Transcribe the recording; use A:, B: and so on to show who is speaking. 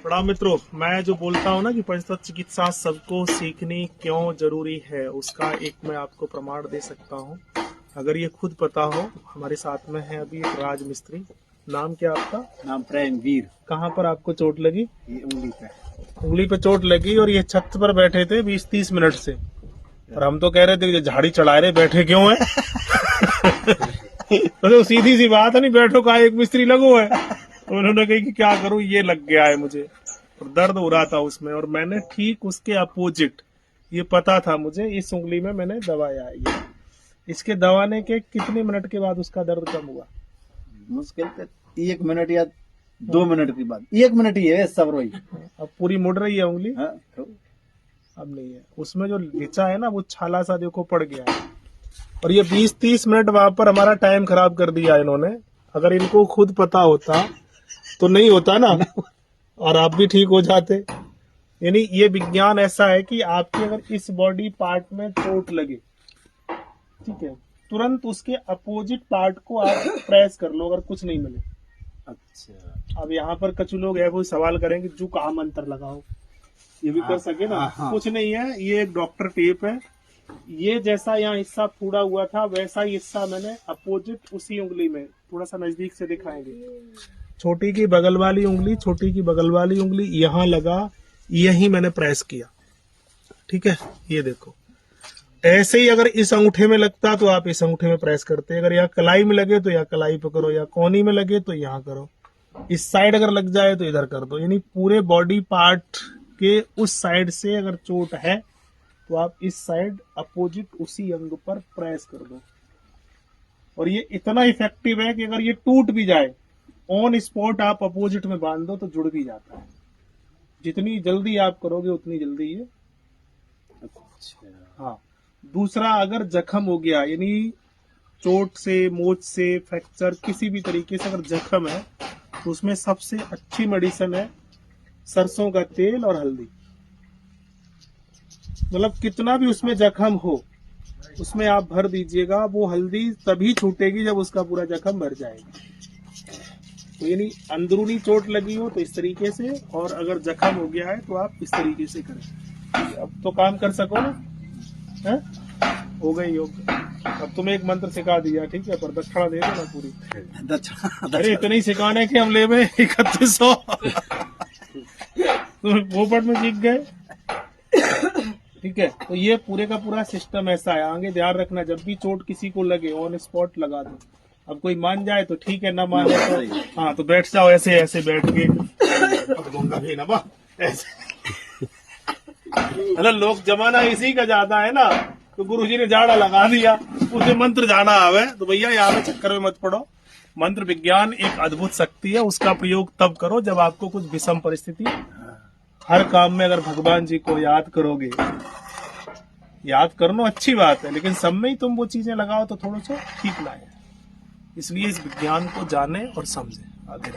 A: प्रणाम मित्रों, मैं जो बोलता हूँ ना कि पंचतत्व चिकित्सा सबको सीखनी क्यों जरूरी है, उसका एक मैं आपको प्रमाण दे सकता हूँ। अगर ये खुद पता हो। हमारे साथ में है अभी एक राज मिस्त्री। नाम क्या आपका?
B: नाम प्रेमवीर।
A: कहाँ पर आपको चोट लगी?
B: ये उंगली पे।
A: उंगली पे चोट लगी और ये छत पर बैठे थे 20-30 मिनट से, और हम तो कह रहे थे कि झाड़ी चढ़ा रहे, बैठे क्यों है? तो सीधी सी बात है, नहीं बैठो का एक मिस्त्री लगो है। तो उन्होंने कही कि क्या करूं, ये लग गया है मुझे और दर्द हो रहा था उसमें, और मैंने ठीक उसके अपोजिट, ये पता था मुझे, इस उंगली में मैंने दबाया है ये। इसके दबाने के कितने मिनट के बाद उसका दर्द कम हुआ?
B: मुश्किल से 1 मिनट या 2 मिनट के बाद। 1 मिनट ही है सब रोई।
A: अब पूरी मुड़ रही है उंगली?
B: हाँ, तो
A: अब नहीं है। उसमें जो घिचा है ना, वो छाला सा देखो पड़ गया है। और ये 20-30 मिनट वहां पर हमारा टाइम खराब कर दिया इन्होंने। अगर इनको खुद पता होता तो नहीं होता ना, और आप भी ठीक हो जाते। यानी ये विज्ञान ऐसा है कि आपके अगर इस बॉडी पार्ट में चोट लगे, ठीक है, तुरंत उसके अपोजिट पार्ट को आप प्रेस कर लो, अगर कुछ नहीं मिले।
B: अच्छा,
A: अब यहाँ पर कछु लोग है वो सवाल करेंगे जो कहा मंत्र लगाओ, ये भी कर सके ना? कुछ नहीं है, ये एक डॉक्टर टेप है। ये जैसा यहाँ हिस्सा फूड़ा हुआ था वैसा ही हिस्सा मैंने अपोजिट उसी उंगली में, थोड़ा सा नजदीक से दिखाएंगे, छोटी की बगल वाली उंगली, छोटी की बगल वाली उंगली यहाँ लगा, यही मैंने प्रेस किया। ठीक है, ये देखो। ऐसे ही अगर इस अंगूठे में लगता तो आप इस अंगूठे में प्रेस करते, अगर यहाँ कलाई में लगे तो यहाँ कलाई पे करो, या कोहनी में लगे तो यहाँ करो, इस साइड अगर लग जाए तो इधर कर दो। यानी पूरे बॉडी पार्ट के उस साइड से अगर चोट है तो आप इस साइड अपोजिट उसी अंग पर प्रेस कर दो। और ये इतना इफेक्टिव है कि अगर ये टूट भी जाए, ऑन स्पॉट आप अपोजिट में बांध दो तो जुड़ भी जाता है। जितनी जल्दी आप करोगे उतनी जल्दी ये।
B: अच्छा।
A: हाँ, दूसरा, अगर जख्म हो गया, यानी चोट से, मोच से, फ्रैक्चर किसी भी तरीके से अगर जख्म है तो उसमें सबसे अच्छी मेडिसिन है सरसों का तेल और हल्दी। मतलब कितना भी उसमें जख्म हो, उसमें आप भर दीजिएगा, वो हल्दी तभी छूटेगी जब उसका पूरा जख्म भर जाएगा। तो यानी अंदरूनी चोट लगी हो तो इस तरीके से, और अगर जख्म हो गया है तो आप इस तरीके से करें। अब तो काम कर सको ना, है? हो गई योग। अब तुम्हें एक मंत्र सिखा दिया, ठीक है, पर दक्षिणा दे देना पूरी।
B: दक्षिणा?
A: अरे इतने ही सिखाने के हम ले में 3100 तुम पोपट में सीख गए। ठीक है, तो ये पूरे का पूरा सिस्टम ऐसा है। आगे ध्यान रखना, जब भी चोट किसी को लगे ऑन स्पॉट लगा दो। अब कोई मान जाए तो ठीक है, ना माने तो हाँ, तो बैठ जाओ ऐसे ऐसे बैठ के। ऐसे मतलब लोग जमाना इसी का ज्यादा है ना, तो गुरुजी ने झाड़ा लगा दिया, उसे मंत्र जाना आवे तो भैया यहाँ पे चक्कर में मत पड़ो। मंत्र विज्ञान एक अद्भुत शक्ति है, उसका प्रयोग तब करो जब आपको कुछ विषम परिस्थिति। हर काम में अगर भगवान जी को याद करोगे, याद करना अच्छी बात है, लेकिन सब में ही तुम वो चीजें लगाओ तो थोड़ा सा ठीक लाए। इसलिए इस विज्ञान को जाने और समझे। आगे